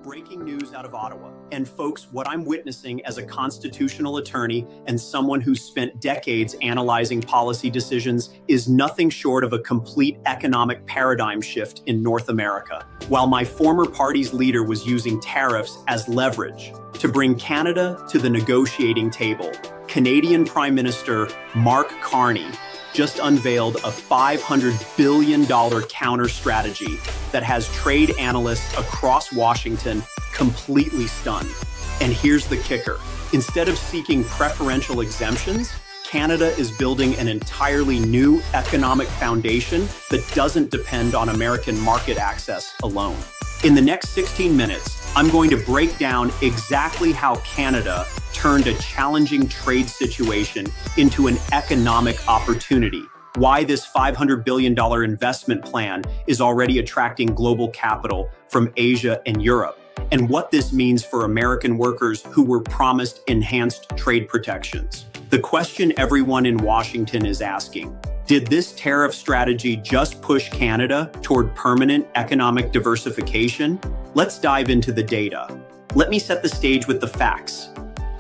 breaking news out of Ottawa. And folks, what I'm witnessing as a constitutional attorney and someone who's spent decades analyzing policy decisions is nothing short of a complete economic paradigm shift in North America. While my former party's leader was using tariffs as leverage to bring Canada to the negotiating table, Canadian Prime Minister Mark Carney just unveiled a $500 billion counter strategy that has trade analysts across Washington completely stunned. And here's the kicker. Instead of seeking preferential exemptions, Canada is building an entirely new economic foundation that doesn't depend on American market access alone. In the next 16 minutes, I'm going to break down exactly how Canada turned a challenging trade situation into an economic opportunity, why this $500 billion investment plan is already attracting global capital from Asia and Europe, and what this means for American workers who were promised enhanced trade protections. The question everyone in Washington is asking: did this tariff strategy just push Canada toward permanent economic diversification? Let's dive into the data. Let me set the stage with the facts.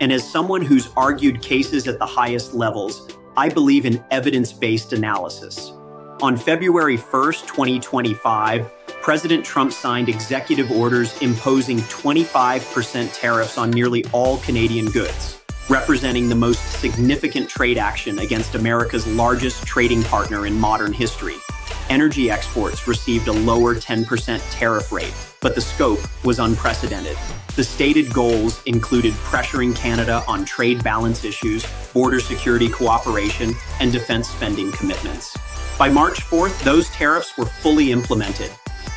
And as someone who's argued cases at the highest levels, I believe in evidence-based analysis. On February 1st, 2025, President Trump signed executive orders imposing 25% tariffs on nearly all Canadian goods, representing the most significant trade action against America's largest trading partner in modern history. Energy exports received a lower 10% tariff rate, but the scope was unprecedented. The stated goals included pressuring Canada on trade balance issues, border security cooperation, and defense spending commitments. By March 4th, those tariffs were fully implemented.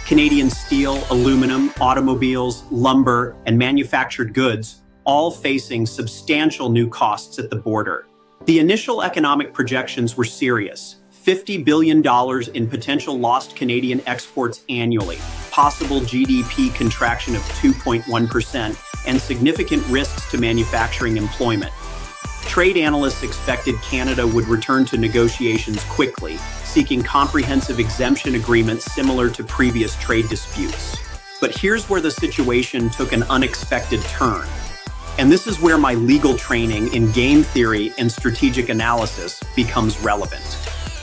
Canadian steel, aluminum, automobiles, lumber, and manufactured goods all facing substantial new costs at the border. The initial economic projections were serious: $50 billion in potential lost Canadian exports annually, possible GDP contraction of 2.1%, and significant risks to manufacturing employment. Trade analysts expected Canada would return to negotiations quickly, seeking comprehensive exemption agreements similar to previous trade disputes. But here's where the situation took an unexpected turn. And this is where my legal training in game theory and strategic analysis becomes relevant.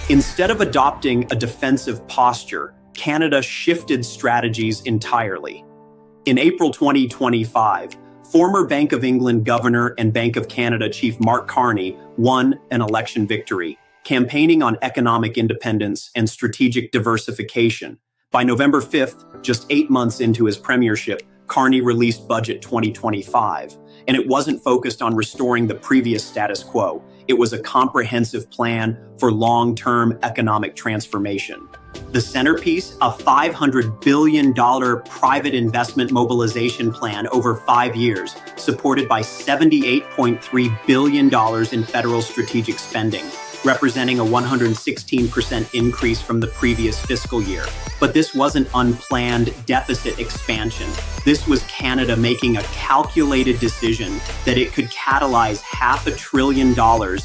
Instead of adopting a defensive posture, Canada shifted strategies entirely. In April 2025, former Bank of England Governor and Bank of Canada Chief Mark Carney won an election victory, campaigning on economic independence and strategic diversification. By November 5th, just 8 months into his premiership, Carney released Budget 2025, and it wasn't focused on restoring the previous status quo. It was a comprehensive plan for long-term economic transformation. The centerpiece, a $500 billion private investment mobilization plan over 5 years, supported by $78.3 billion in federal strategic spending, representing a 116% increase from the previous fiscal year. But this wasn't unplanned deficit expansion. This was Canada making a calculated decision that it could catalyze $500 billion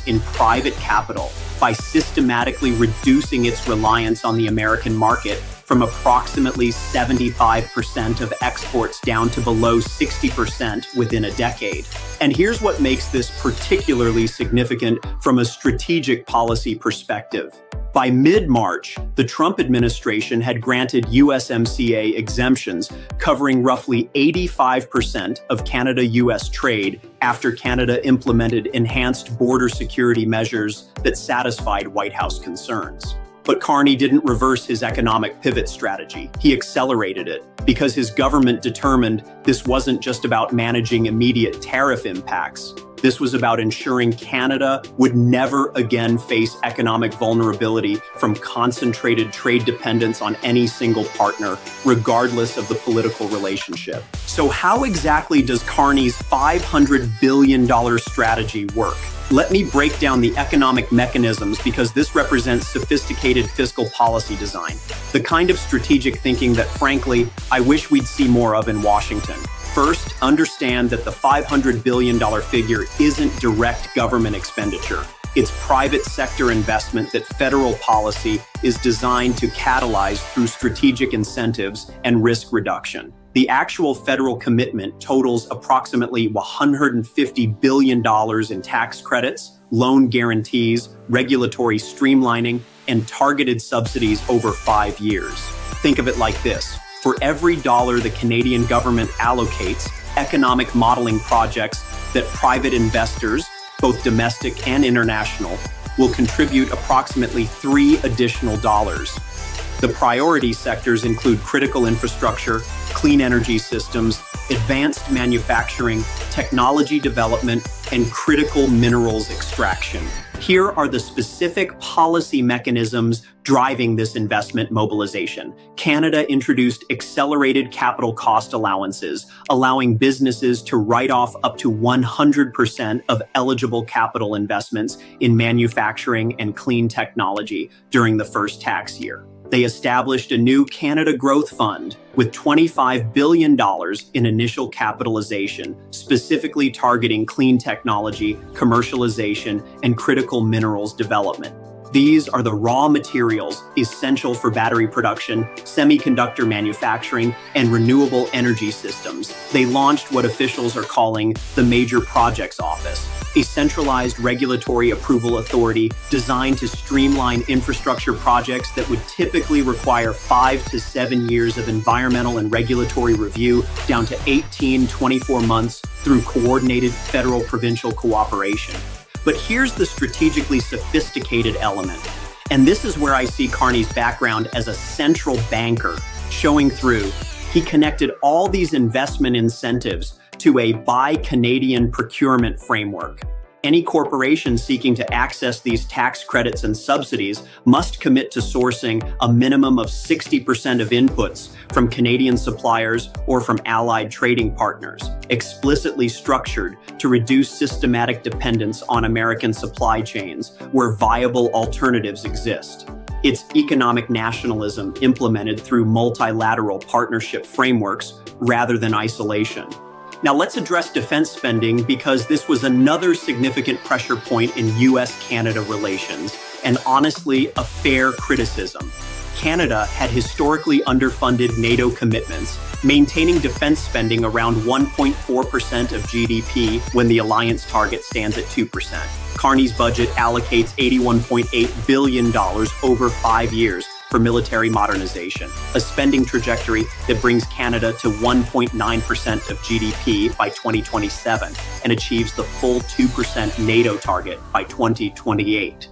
in private capital by systematically reducing its reliance on the American market from approximately 75% of exports down to below 60% within a decade. And here's what makes this particularly significant from a strategic policy perspective. By mid-March, the Trump administration had granted USMCA exemptions covering roughly 85% of Canada-US trade after Canada implemented enhanced border security measures that satisfied White House concerns. But Carney didn't reverse his economic pivot strategy. He accelerated it because his government determined this wasn't just about managing immediate tariff impacts. This was about ensuring Canada would never again face economic vulnerability from concentrated trade dependence on any single partner, regardless of the political relationship. So how exactly does Carney's $500 billion strategy work? Let me break down the economic mechanisms because this represents sophisticated fiscal policy design, the kind of strategic thinking that, frankly, I wish we'd see more of in Washington. First, understand that the $500 billion figure isn't direct government expenditure. It's private sector investment that federal policy is designed to catalyze through strategic incentives and risk reduction. The actual federal commitment totals approximately $150 billion in tax credits, loan guarantees, regulatory streamlining, and targeted subsidies over 5 years. Think of it like this. For every dollar the Canadian government allocates, economic modeling projects that private investors, both domestic and international, will contribute approximately $3 additional. The priority sectors include critical infrastructure, clean energy systems, advanced manufacturing, technology development, and critical minerals extraction. Here are the specific policy mechanisms driving this investment mobilization. Canada introduced accelerated capital cost allowances, allowing businesses to write off up to 100% of eligible capital investments in manufacturing and clean technology during the first tax year. They established a new Canada Growth Fund with $25 billion in initial capitalization, specifically targeting clean technology, commercialization, and critical minerals development. These are the raw materials essential for battery production, semiconductor manufacturing, and renewable energy systems. They launched what officials are calling the Major Projects Office, a centralized regulatory approval authority designed to streamline infrastructure projects that would typically require 5 to 7 years of environmental and regulatory review down to 24 months through coordinated federal-provincial cooperation. But here's the strategically sophisticated element. And this is where I see Carney's background as a central banker showing through. He connected all these investment incentives to a Buy Canadian procurement framework. Any corporation seeking to access these tax credits and subsidies must commit to sourcing a minimum of 60% of inputs from Canadian suppliers or from allied trading partners, explicitly structured to reduce systematic dependence on American supply chains where viable alternatives exist. It's economic nationalism implemented through multilateral partnership frameworks rather than isolation. Now let's address defense spending because this was another significant pressure point in US-Canada relations, and honestly, a fair criticism. Canada had historically underfunded NATO commitments, maintaining defense spending around 1.4% of GDP when the alliance target stands at 2%. Carney's budget allocates $81.8 billion over 5 years for military modernization, a spending trajectory that brings Canada to 1.9% of GDP by 2027 and achieves the full 2% NATO target by 2028.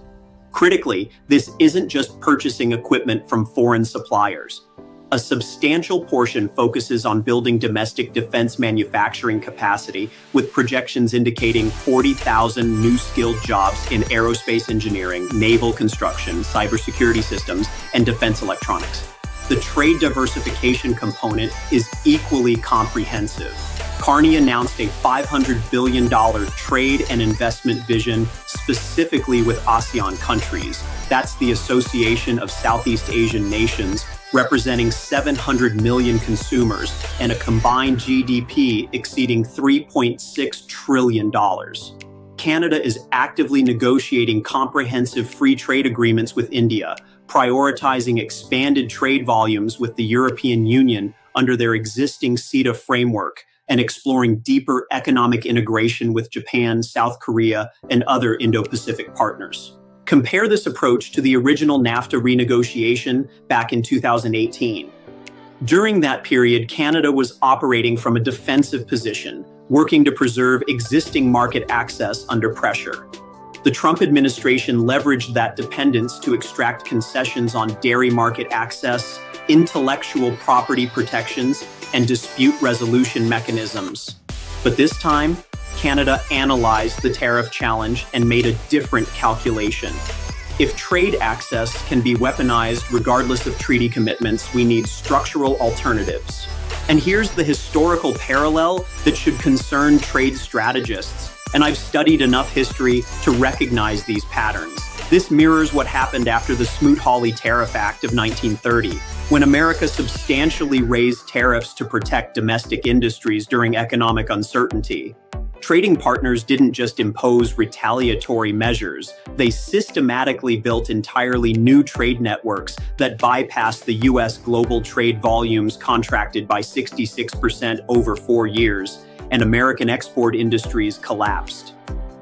Critically, this isn't just purchasing equipment from foreign suppliers. A substantial portion focuses on building domestic defense manufacturing capacity, with projections indicating 40,000 new skilled jobs in aerospace engineering, naval construction, cybersecurity systems, and defense electronics. The trade diversification component is equally comprehensive. Carney announced a $500 billion trade and investment vision specifically with ASEAN countries. That's the Association of Southeast Asian Nations, representing 700 million consumers and a combined GDP exceeding $3.6 trillion. Canada is actively negotiating comprehensive free trade agreements with India, prioritizing expanded trade volumes with the European Union under their existing CETA framework, and exploring deeper economic integration with Japan, South Korea, and other Indo-Pacific partners. Compare this approach to the original NAFTA renegotiation back in 2018. During that period, Canada was operating from a defensive position, working to preserve existing market access under pressure. The Trump administration leveraged that dependence to extract concessions on dairy market access, intellectual property protections, and dispute resolution mechanisms. But this time, Canada analyzed the tariff challenge and made a different calculation. If trade access can be weaponized regardless of treaty commitments, we need structural alternatives. And here's the historical parallel that should concern trade strategists. And I've studied enough history to recognize these patterns. This mirrors what happened after the Smoot-Hawley Tariff Act of 1930, when America substantially raised tariffs to protect domestic industries during economic uncertainty. Trading partners didn't just impose retaliatory measures, they systematically built entirely new trade networks that bypassed the U.S. global trade volumes contracted by 66% over 4 years, and American export industries collapsed.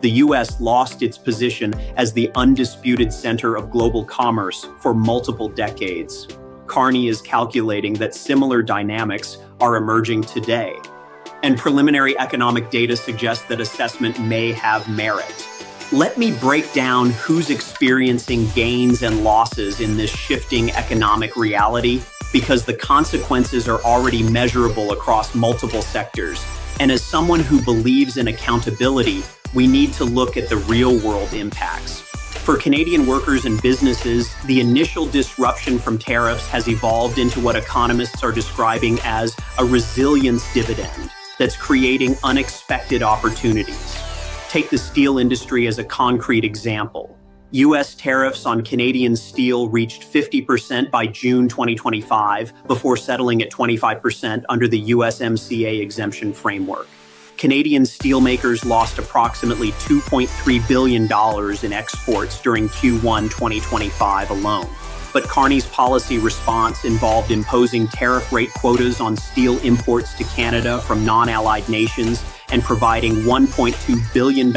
The U.S. lost its position as the undisputed center of global commerce for multiple decades. Carney is calculating that similar dynamics are emerging today, and preliminary economic data suggests that assessment may have merit. Let me break down who's experiencing gains and losses in this shifting economic reality, because the consequences are already measurable across multiple sectors. And as someone who believes in accountability, we need to look at the real-world impacts. For Canadian workers and businesses, the initial disruption from tariffs has evolved into what economists are describing as a resilience dividend that's creating unexpected opportunities. Take the steel industry as a concrete example. U.S. tariffs on Canadian steel reached 50% by June 2025 before settling at 25% under the USMCA exemption framework. Canadian steelmakers lost approximately $2.3 billion in exports during Q1 2025 alone. But Carney's policy response involved imposing tariff rate quotas on steel imports to Canada from non-allied nations and providing $1.2 billion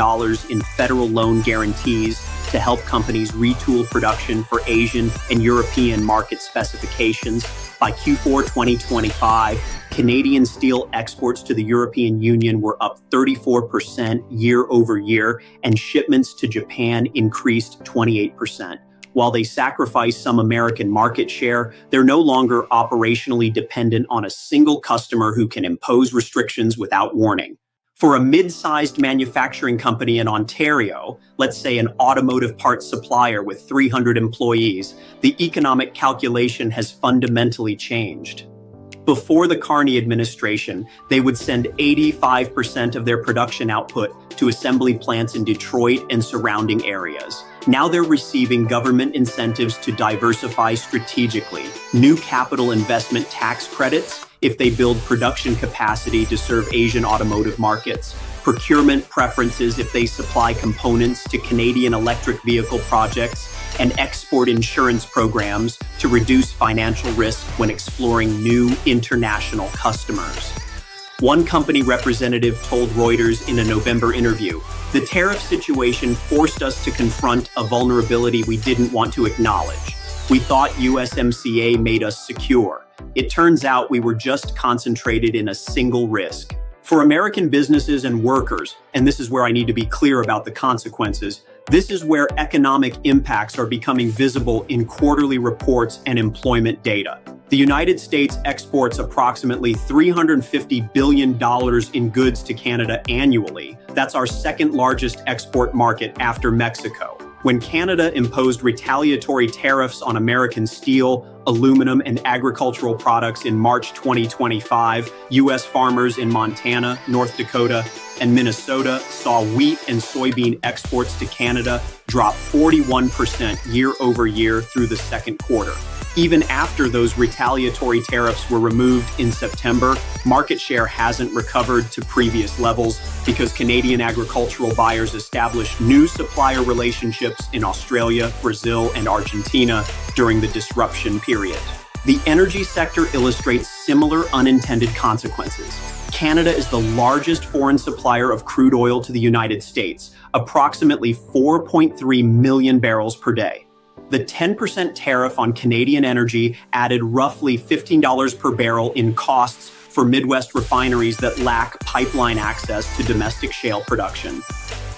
in federal loan guarantees to help companies retool production for Asian and European market specifications. By Q4 2025, Canadian steel exports to the European Union were up 34% year over year, and shipments to Japan increased 28%. While they sacrifice some American market share, they're no longer operationally dependent on a single customer who can impose restrictions without warning. For a mid-sized manufacturing company in Ontario, let's say an automotive parts supplier with 300 employees, the economic calculation has fundamentally changed. Before the Carney administration, they would send 85% of their production output to assembly plants in Detroit and surrounding areas. Now they're receiving government incentives to diversify strategically, new capital investment tax credits if they build production capacity to serve Asian automotive markets, procurement preferences if they supply components to Canadian electric vehicle projects, and export insurance programs to reduce financial risk when exploring new international customers. One company representative told Reuters in a November interview, "The tariff situation forced us to confront a vulnerability we didn't want to acknowledge. We thought USMCA made us secure. It turns out we were just concentrated in a single risk." For American businesses and workers, and this is where I need to be clear about the consequences, this is where economic impacts are becoming visible in quarterly reports and employment data. The United States exports approximately $350 billion in goods to Canada annually. That's our second largest export market after Mexico. When Canada imposed retaliatory tariffs on American steel, aluminum, and agricultural products in March 2025, U.S. farmers in Montana, North Dakota, and Minnesota saw wheat and soybean exports to Canada drop 41% year over year through the second quarter. Even after those retaliatory tariffs were removed in September, market share hasn't recovered to previous levels because Canadian agricultural buyers established new supplier relationships in Australia, Brazil, and Argentina during the disruption period. The energy sector illustrates similar unintended consequences. Canada is the largest foreign supplier of crude oil to the United States, approximately 4.3 million barrels per day. The 10% tariff on Canadian energy added roughly $15 per barrel in costs for Midwest refineries that lack pipeline access to domestic shale production.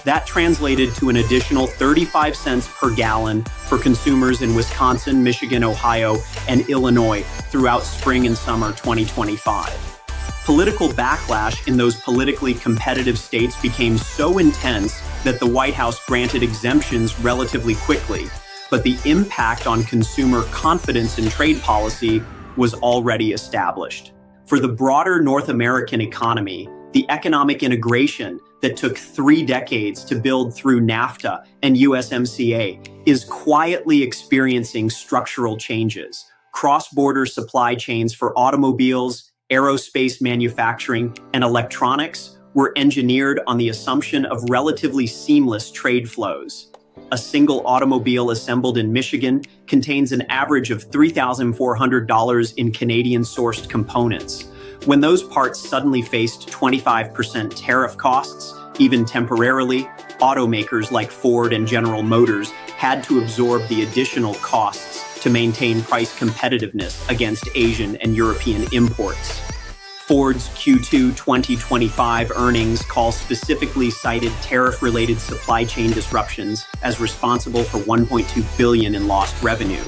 That translated to an additional 35 cents per gallon for consumers in Wisconsin, Michigan, Ohio, and Illinois throughout spring and summer 2025. Political backlash in those politically competitive states became so intense that the White House granted exemptions relatively quickly, but the impact on consumer confidence in trade policy was already established. For the broader North American economy, the economic integration that took 3 decades to build through NAFTA and USMCA is quietly experiencing structural changes. Cross-border supply chains for automobiles, aerospace manufacturing, and electronics were engineered on the assumption of relatively seamless trade flows. A single automobile assembled in Michigan contains an average of $3,400 in Canadian-sourced components. When those parts suddenly faced 25% tariff costs, even temporarily, automakers like Ford and General Motors had to absorb the additional costs to maintain price competitiveness against Asian and European imports. Ford's Q2 2025 earnings call specifically cited tariff-related supply chain disruptions as responsible for $1.2 billion in lost revenue.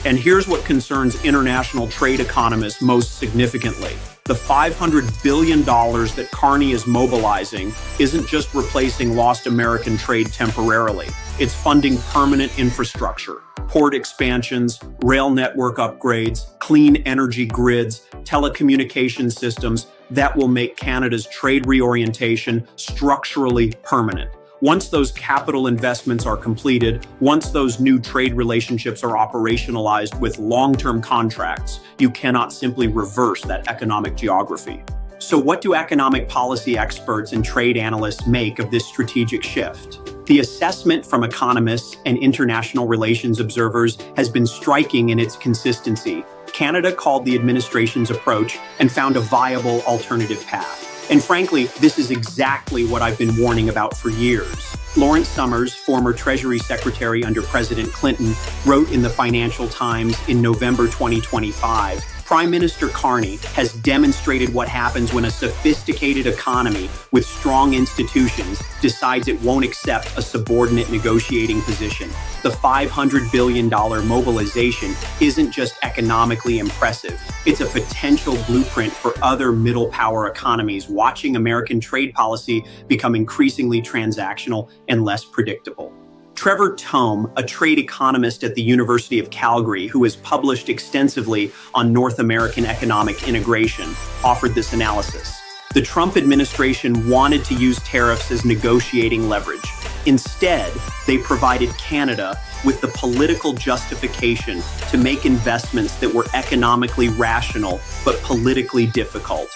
And here's what concerns international trade economists most significantly. The $500 billion that Carney is mobilizing isn't just replacing lost American trade temporarily. It's funding permanent infrastructure, port expansions, rail network upgrades, clean energy grids, telecommunication systems that will make Canada's trade reorientation structurally permanent. Once those capital investments are completed, once those new trade relationships are operationalized with long-term contracts, you cannot simply reverse that economic geography. So what do economic policy experts and trade analysts make of this strategic shift? The assessment from economists and international relations observers has been striking in its consistency. Canada called the administration's approach and found a viable alternative path. And frankly, this is exactly what I've been warning about for years. Lawrence Summers, former Treasury Secretary under President Clinton, wrote in the Financial Times in November 2025, Prime Minister Carney has demonstrated what happens when a sophisticated economy with strong institutions decides it won't accept a subordinate negotiating position. The $500 billion mobilization isn't just economically impressive. It's a potential blueprint for other middle power economies watching American trade policy become increasingly transactional and less predictable. Trevor Tome, a trade economist at the University of Calgary who has published extensively on North American economic integration, offered this analysis. The Trump administration wanted to use tariffs as negotiating leverage. Instead, they provided Canada with the political justification to make investments that were economically rational but politically difficult.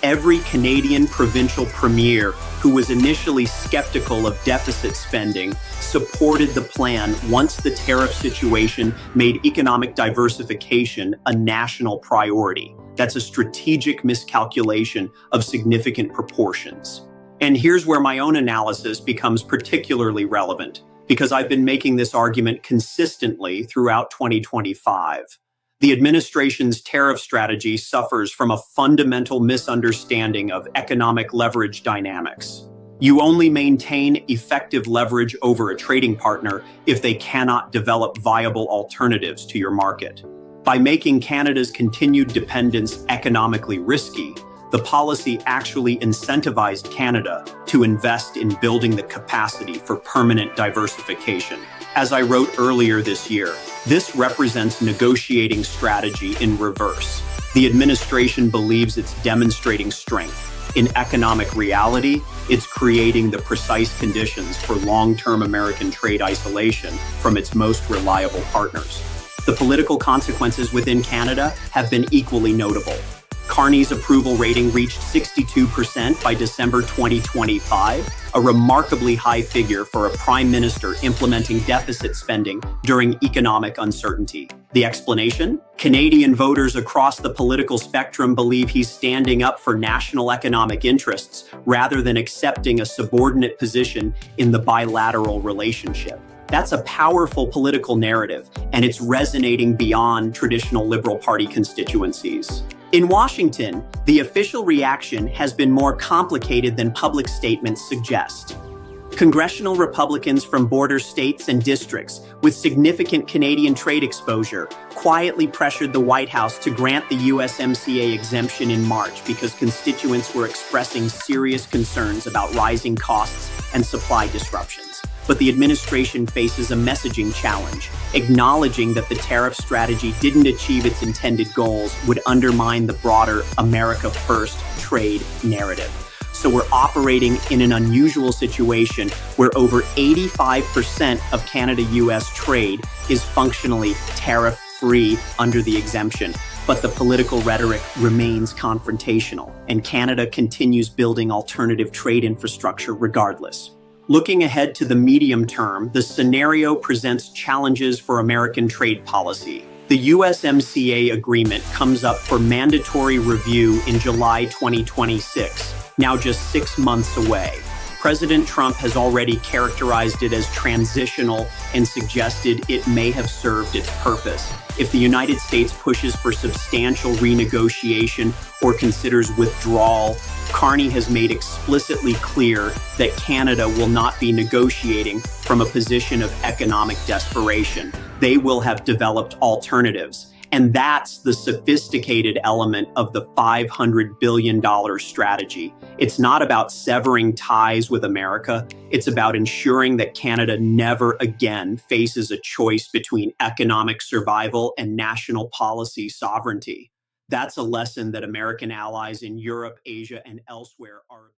Every Canadian provincial premier who was initially skeptical of deficit spending supported the plan once the tariff situation made economic diversification a national priority. That's a strategic miscalculation of significant proportions. And here's where my own analysis becomes particularly relevant, because I've been making this argument consistently throughout 2025. The administration's tariff strategy suffers from a fundamental misunderstanding of economic leverage dynamics. You only maintain effective leverage over a trading partner if they cannot develop viable alternatives to your market. By making Canada's continued dependence economically risky, the policy actually incentivized Canada to invest in building the capacity for permanent diversification. As I wrote earlier this year, this represents negotiating strategy in reverse. The administration believes it's demonstrating strength. In economic reality, it's creating the precise conditions for long-term American trade isolation from its most reliable partners. The political consequences within Canada have been equally notable. Carney's approval rating reached 62% by December 2025, a remarkably high figure for a prime minister implementing deficit spending during economic uncertainty. The explanation? Canadian voters across the political spectrum believe he's standing up for national economic interests rather than accepting a subordinate position in the bilateral relationship. That's a powerful political narrative, and it's resonating beyond traditional Liberal Party constituencies. In Washington, the official reaction has been more complicated than public statements suggest. Congressional Republicans from border states and districts with significant Canadian trade exposure quietly pressured the White House to grant the USMCA exemption in March because constituents were expressing serious concerns about rising costs and supply disruptions. But the administration faces a messaging challenge. Acknowledging that the tariff strategy didn't achieve its intended goals would undermine the broader America First trade narrative. So we're operating in an unusual situation where over 85% of Canada-US trade is functionally tariff-free under the exemption. But the political rhetoric remains confrontational, and Canada continues building alternative trade infrastructure regardless. Looking ahead to the medium term, the scenario presents challenges for American trade policy. The USMCA agreement comes up for mandatory review in July 2026, now just 6 months away. President Trump has already characterized it as transitional and suggested it may have served its purpose. If the United States pushes for substantial renegotiation or considers withdrawal, Carney has made explicitly clear that Canada will not be negotiating from a position of economic desperation. They will have developed alternatives. And that's the sophisticated element of the $500 billion strategy. It's not about severing ties with America. It's about ensuring that Canada never again faces a choice between economic survival and national policy sovereignty. That's a lesson that American allies in Europe, Asia, and elsewhere are